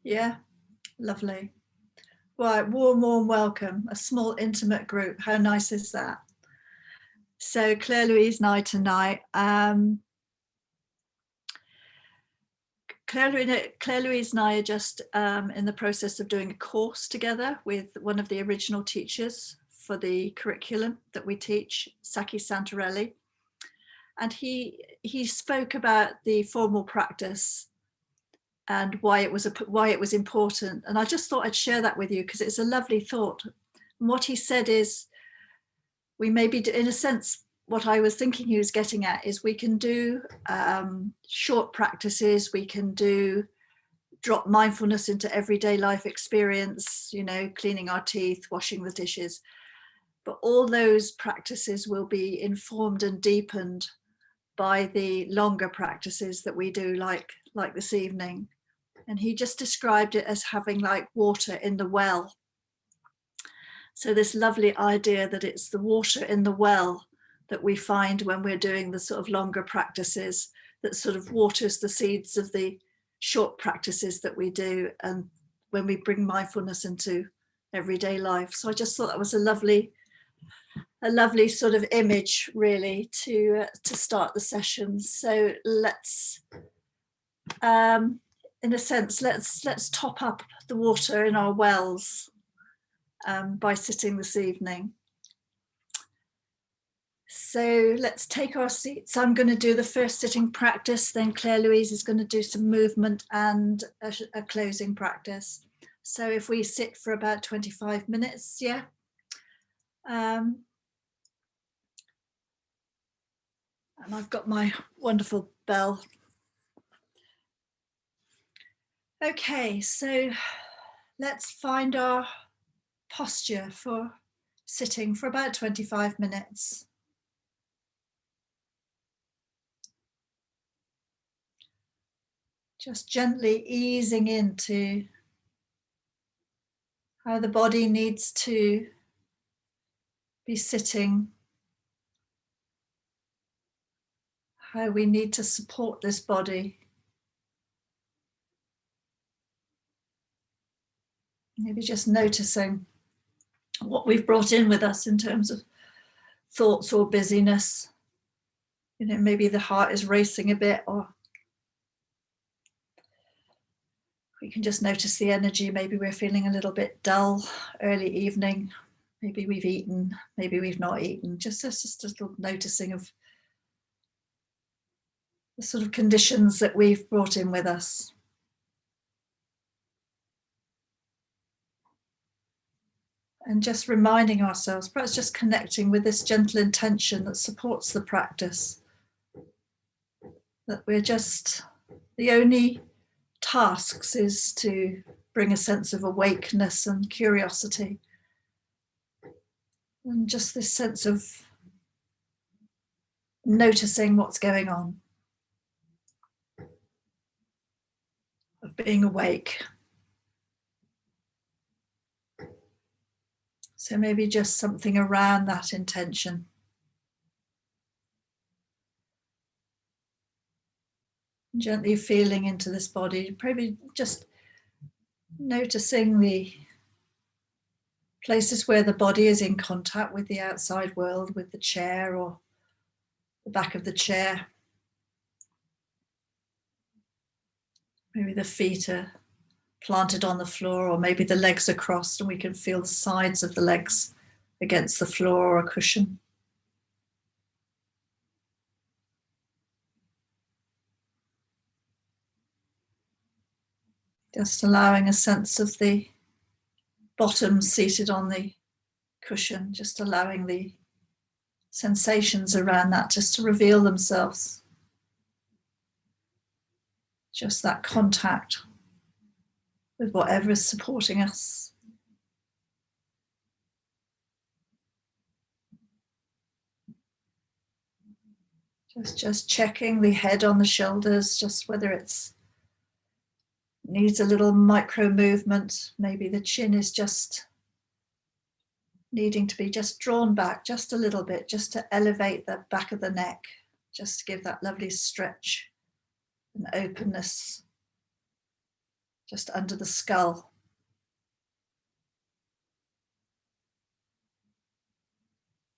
Yeah, lovely. Right, warm, warm welcome. A small intimate group. How nice is that? So Claire Louise and I tonight. Claire Louise and I are just in the process of doing a course together with one of the original teachers for the curriculum that we teach, Jacky Santarelli. And he spoke about the formal practice and why it was important. And I just thought I'd share that with you because it's a lovely thought. And what he said is, we maybe, in a sense, what I was thinking he was getting at is we can do short practices, we can drop mindfulness into everyday life experience, you know, cleaning our teeth, washing the dishes. But all those practices will be informed and deepened by the longer practices that we do, like this evening. And he just described it as having like water in the well. So this lovely idea that it's the water in the well that we find when we're doing the sort of longer practices that sort of waters the seeds of the short practices that we do, and when we bring mindfulness into everyday life. So I just thought that was a lovely sort of image, really, to start the sessions. So let's, in a sense, let's top up the water in our wells by sitting this evening. So let's take our seats. I'm going to do the first sitting practice, then Claire Louise is going to do some movement and a closing practice. So if we sit for about 25 minutes, yeah. And I've got my wonderful bell. Okay, so let's find our posture for sitting for about 25 minutes. Just gently easing into how the body needs to be sitting, how we need to support this body. Maybe just noticing what we've brought in with us in terms of thoughts or busyness. You know, maybe the heart is racing a bit, or we can just notice the energy. Maybe we're feeling a little bit dull, early evening. Maybe we've eaten, maybe we've not eaten. Just a little noticing of the sort of conditions that we've brought in with us. And just reminding ourselves, perhaps just connecting with this gentle intention that supports the practice, that we're just, the only tasks is to bring a sense of awakeness and curiosity, and just this sense of noticing what's going on, of being awake. So maybe just something around that intention. Gently feeling into this body, probably just noticing the places where the body is in contact with the outside world, with the chair or the back of the chair. Maybe the feet are planted on the floor, or maybe the legs are crossed and we can feel the sides of the legs against the floor or a cushion. Just allowing a sense of the bottom seated on the cushion, just allowing the sensations around that just to reveal themselves. Just that contact with whatever is supporting us. Just checking the head on the shoulders, just whether it's needs a little micro movement. Maybe the chin is just needing to be just drawn back just a little bit, just to elevate the back of the neck, just to give that lovely stretch and openness. just under the skull.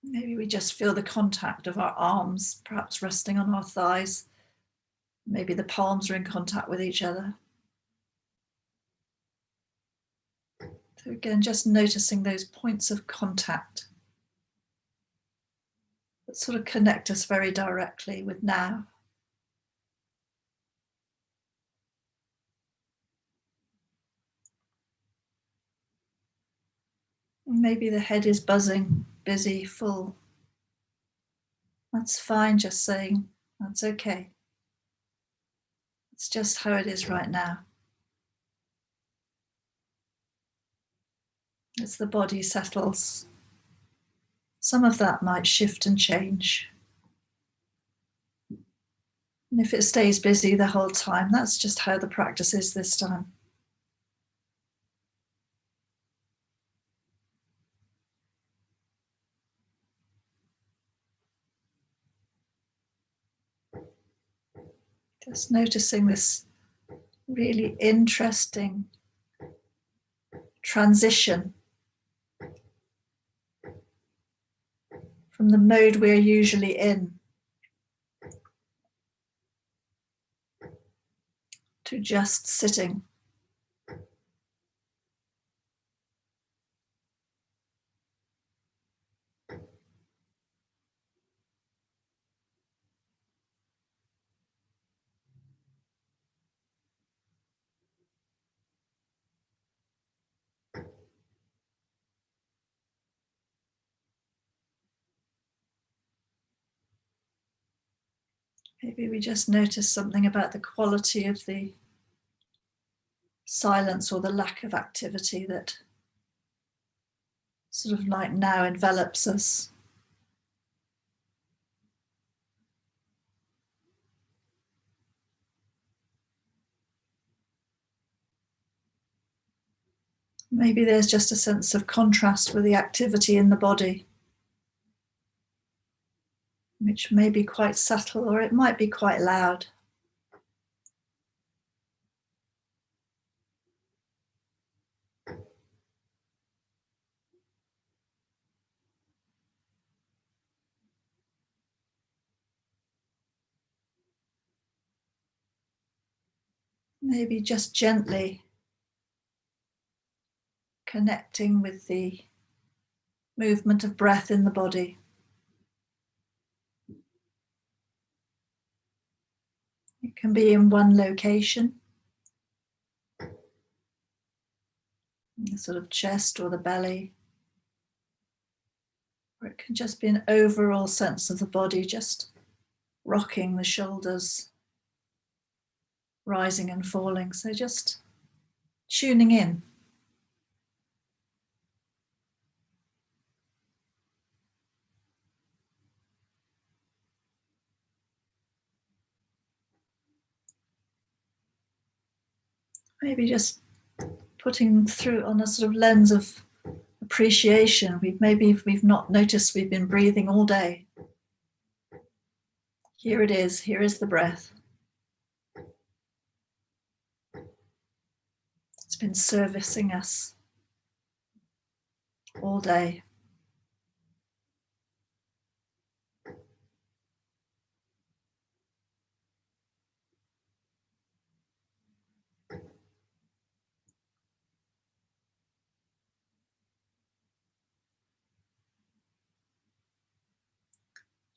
Maybe we just feel the contact of our arms, perhaps resting on our thighs. Maybe the palms are in contact with each other. So again, just noticing those points of contact that sort of connect us very directly with now. Maybe the head is buzzing, busy, full. That's fine, just saying, that's okay. It's just how it is right now. As the body settles, some of that might shift and change. And if it stays busy the whole time, that's just how the practice is this time. Just noticing this really interesting transition from the mode we're usually in to just sitting. Maybe we just notice something about the quality of the silence or the lack of activity that sort of like now envelops us. Maybe there's just a sense of contrast with the activity in the body, which may be quite subtle or it might be quite loud. Maybe just gently connecting with the movement of breath in the body. It can be in one location, in the sort of chest or the belly, or it can just be an overall sense of the body just rocking the shoulders, rising and falling. So just tuning in. Maybe just putting through on a sort of lens of appreciation. We've not noticed we've been breathing all day. Here it is, here is the breath. It's been servicing us all day.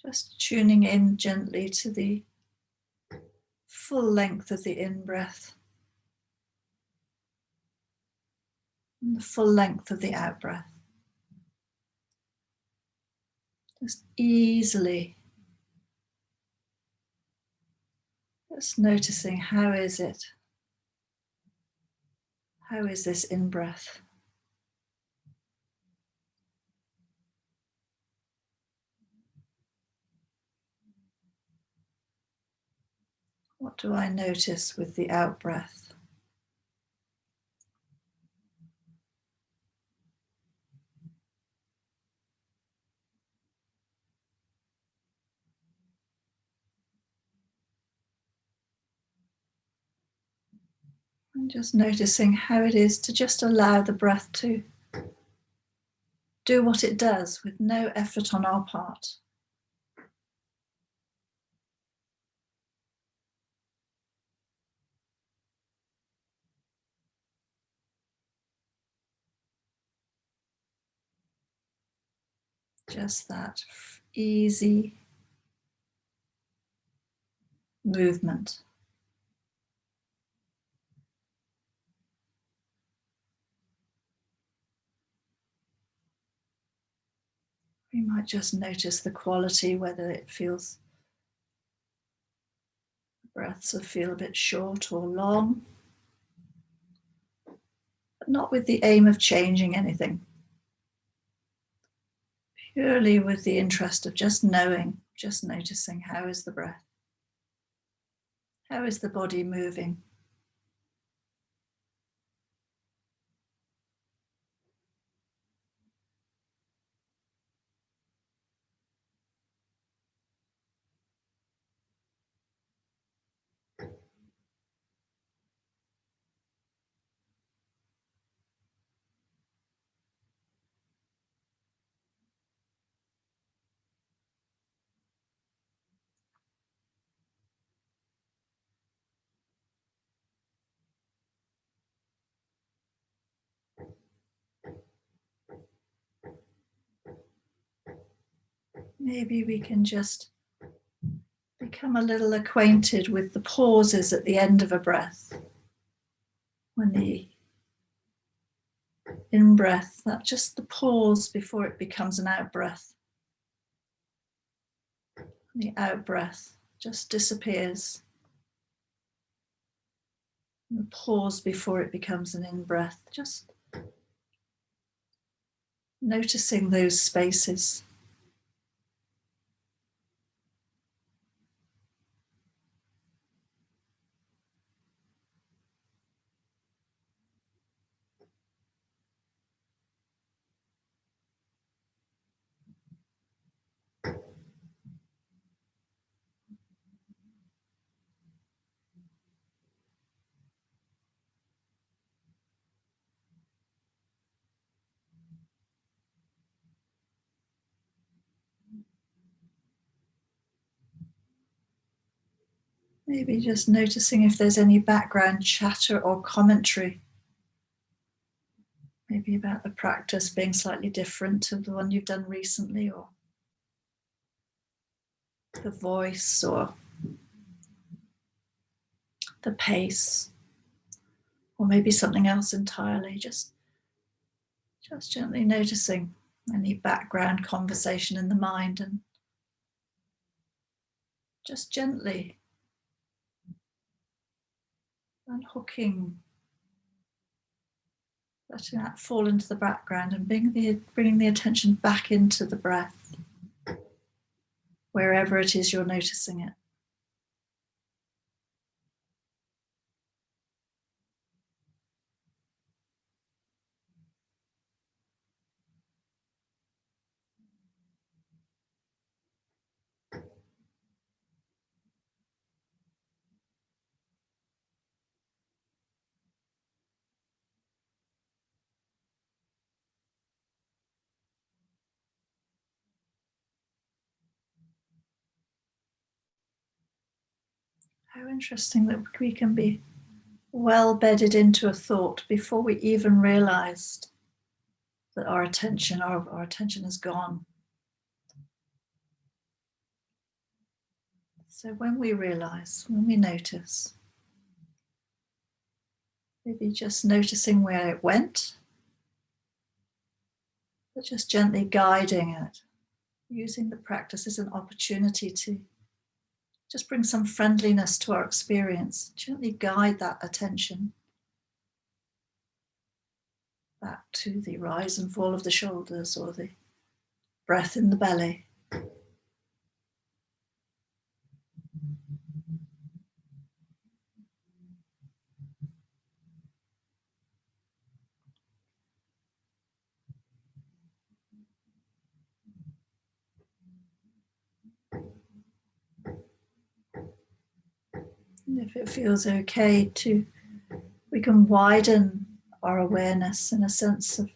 Just tuning in gently to the full length of the in-breath and the full length of the out-breath. Just easily, just noticing how is it? How is this in-breath? What do I notice with the out-breath? And just noticing how it is to just allow the breath to do what it does with no effort on our part. Just that easy movement. We might just notice the quality, whether it feels, breaths will feel a bit short or long, but not with the aim of changing anything. Purely with the interest of just knowing, just noticing, how is the breath? How is the body moving? Maybe we can just become a little acquainted with the pauses at the end of a breath. When the in-breath, that just the pause before it becomes an out-breath. The out-breath just disappears. And the pause before it becomes an in-breath. Just noticing those spaces. Maybe just noticing if there's any background chatter or commentary. Maybe about the practice being slightly different to the one you've done recently, or the voice, or the pace, or maybe something else entirely. Just gently noticing any background conversation in the mind, and just gently unhooking, letting that fall into the background and bringing the attention back into the breath, wherever it is you're noticing it. How interesting that we can be well bedded into a thought before we even realized that our attention has gone. So when we realize, when we notice, maybe just noticing where it went, but just gently guiding it, using the practice as an opportunity to just bring some friendliness to our experience, gently guide that attention back to the rise and fall of the shoulders, or the breath in the belly. And if it feels okay to We can widen our awareness in a sense of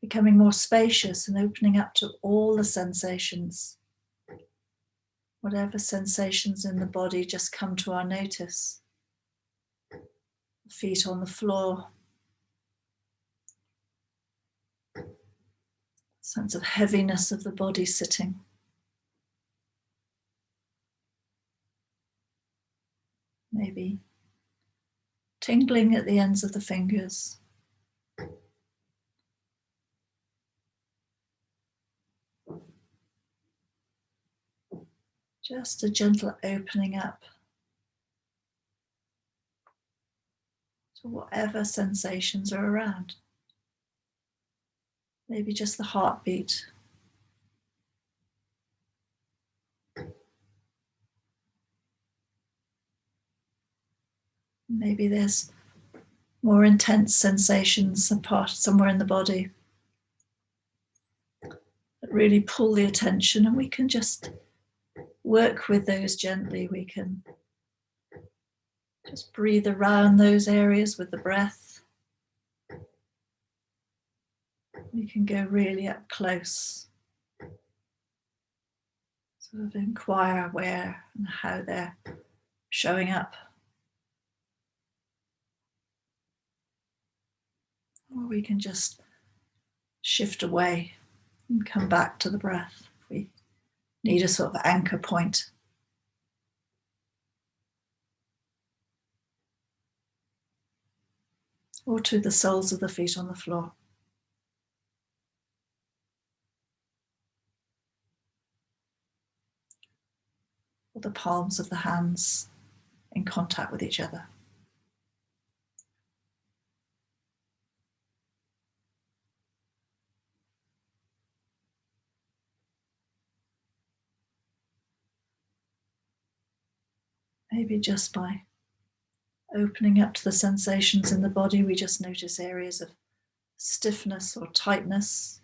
becoming more spacious and opening up to all the sensations. Whatever sensations in the body just come to our notice. Feet on the floor. Sense of heaviness of the body sitting. Maybe tingling at the ends of the fingers. Just a gentle opening up to whatever sensations are around. Maybe just the heartbeat. Maybe there's more intense sensations apart somewhere in the body that really pull the attention, and we can just work with those gently. We can just breathe around those areas with the breath. We can go really up close. Sort of inquire where and how they're showing up. Or we can just shift away and come back to the breath if we need a sort of anchor point. Or to the soles of the feet on the floor. Or the palms of the hands in contact with each other. Maybe just by opening up to the sensations in the body, we just notice areas of stiffness or tightness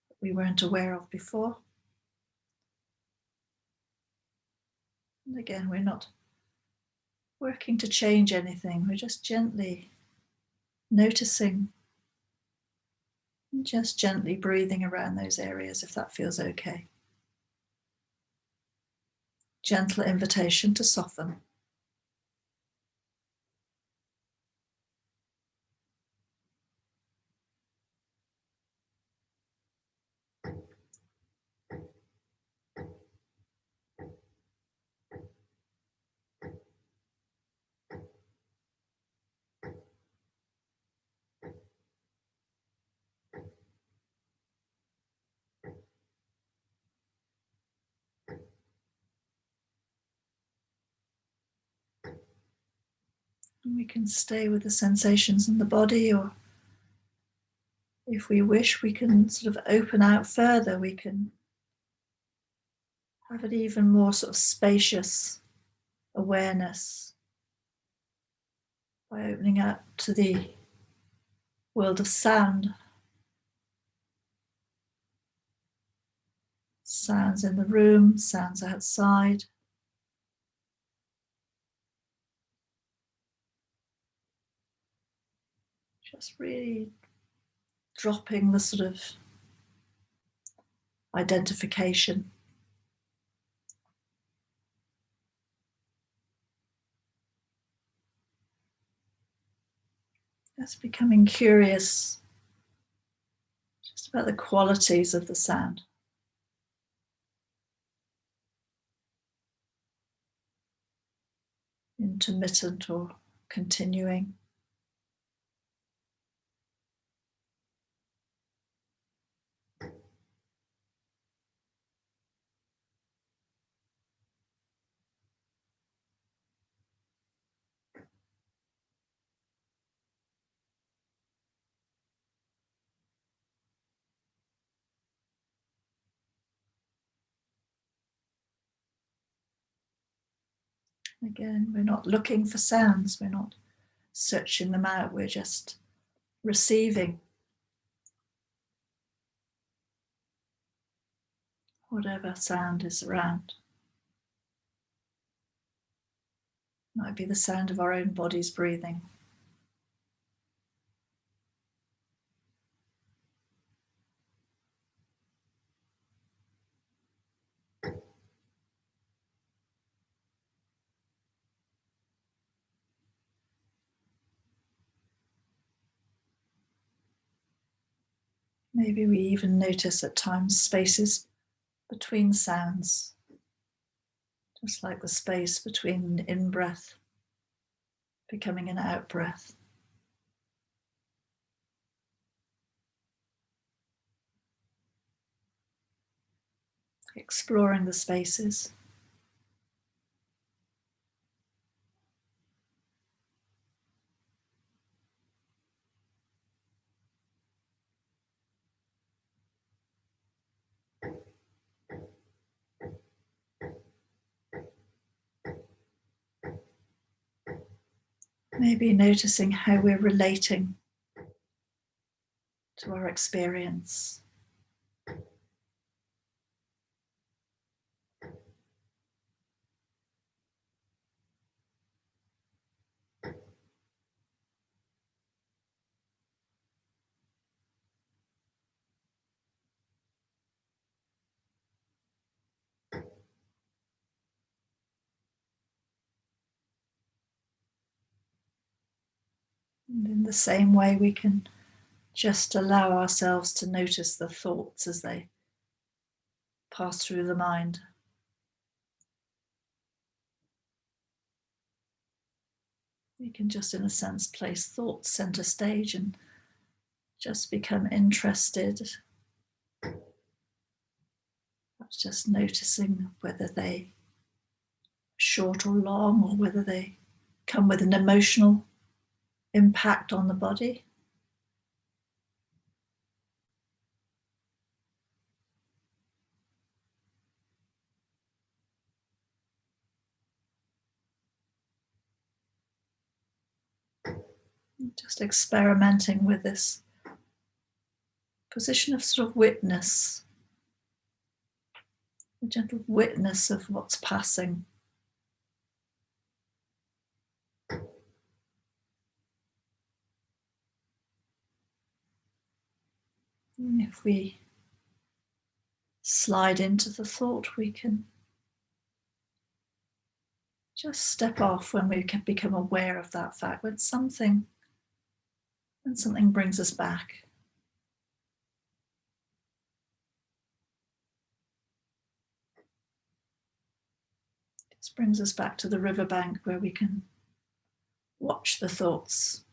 that we weren't aware of before. And again, we're not working to change anything, we're just gently noticing and just gently breathing around those areas if that feels okay. Gentle invitation to soften. And we can stay with the sensations in the body, or if we wish, we can sort of open out further. We can have an even more sort of spacious awareness by opening up to the world of sound. Sounds in the room, sounds outside. Just really dropping the sort of identification. Just becoming curious just about the qualities of the sound. Intermittent or continuing. Again, we're not looking for sounds, we're not searching them out, we're just receiving whatever sound is around. Might be the sound of our own bodies breathing. Maybe we even notice at times spaces between sounds, just like the space between an in-breath becoming an out-breath. Exploring the spaces. Maybe noticing how we're relating to our experience. And in the same way, we can just allow ourselves to notice the thoughts as they pass through the mind. We can just, in a sense, place thoughts center stage and just become interested. Perhaps just noticing whether they short or long, or whether they come with an emotional impact on the body. Just experimenting with this position of sort of witness, a gentle witness of what's passing. And if we slide into the thought, we can just step off when we can become aware of that fact, when something brings us back. This brings us back to the riverbank where we can watch the thoughts.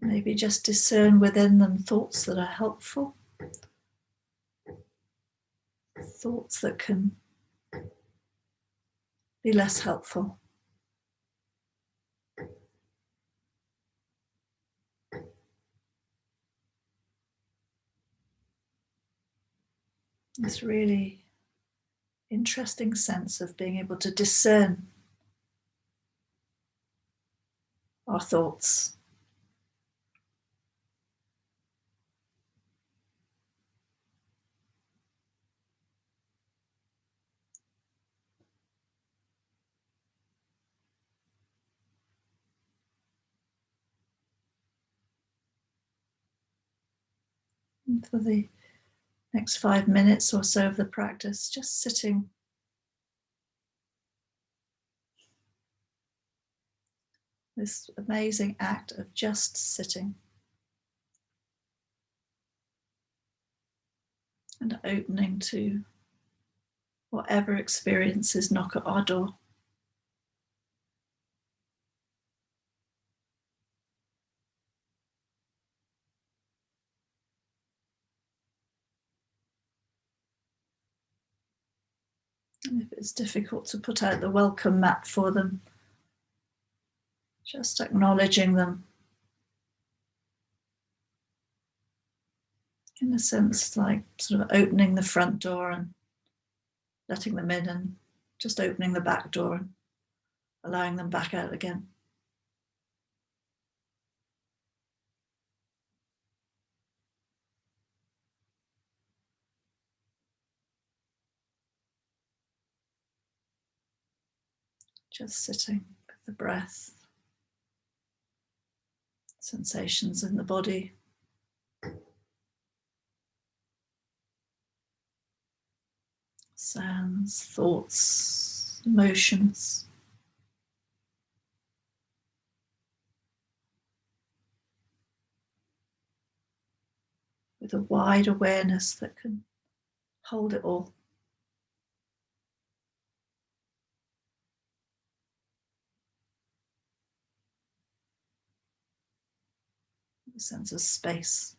Maybe just discern within them thoughts that are helpful, thoughts that can be less helpful. This really interesting sense of being able to discern our thoughts. And for the next 5 minutes or so of the practice, just sitting. This amazing act of just sitting and opening to whatever experiences knock at our door. And if it's difficult to put out the welcome mat for them, just acknowledging them. In a sense, like sort of opening the front door and letting them in, and just opening the back door and allowing them back out again. Just sitting with the breath, sensations in the body. Sounds, thoughts, emotions. With a wide awareness that can hold it all. A sense of space.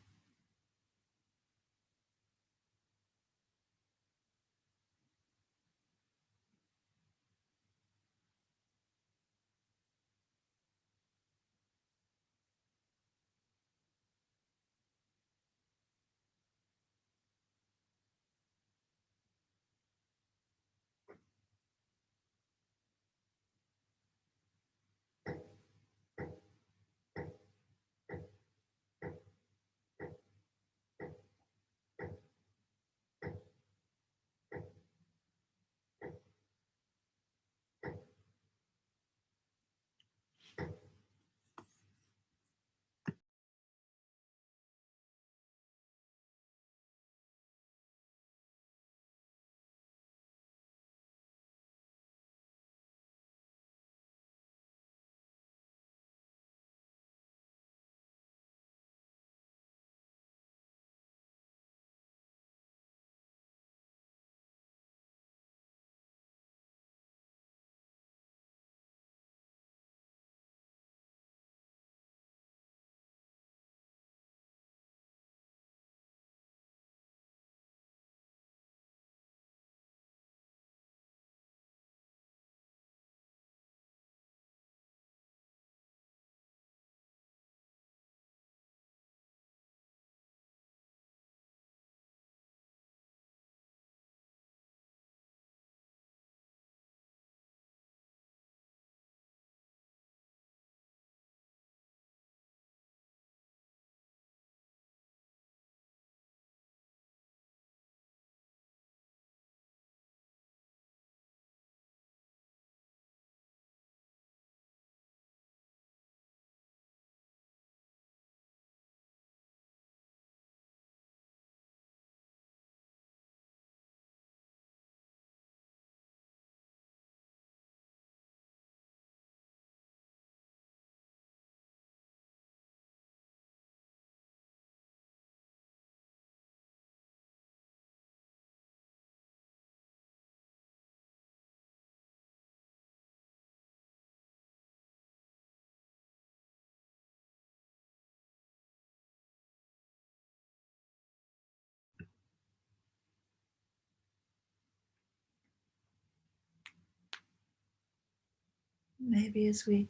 Maybe as we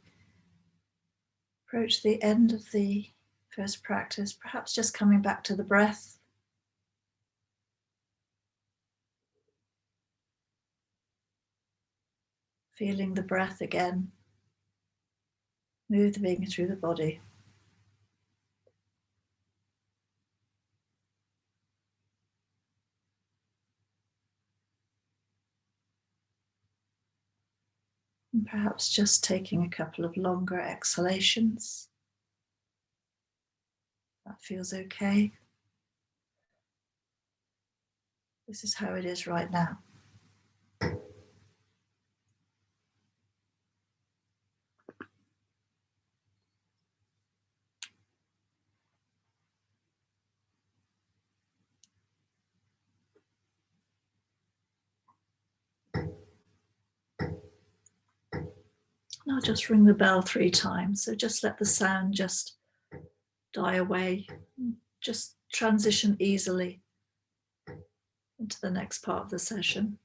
approach the end of the first practice, perhaps just coming back to the breath. Feeling the breath again, moving through the body. And perhaps just taking a couple of longer exhalations. That feels okay. This is how it is right now. And I'll just ring the bell 3 times. So just let the sound just die away. Just transition easily into the next part of the session.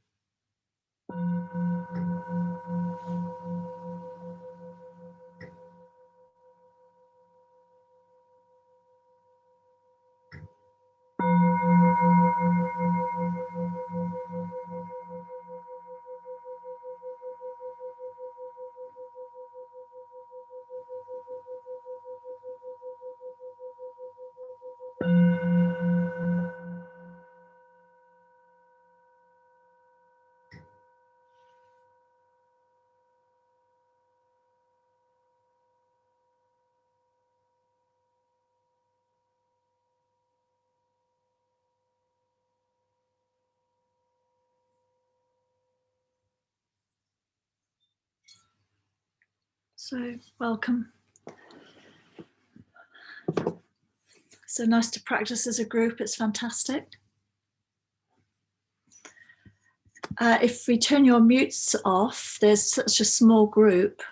So welcome. So nice to practice as a group, it's fantastic. If we turn your mutes off, there's such a small group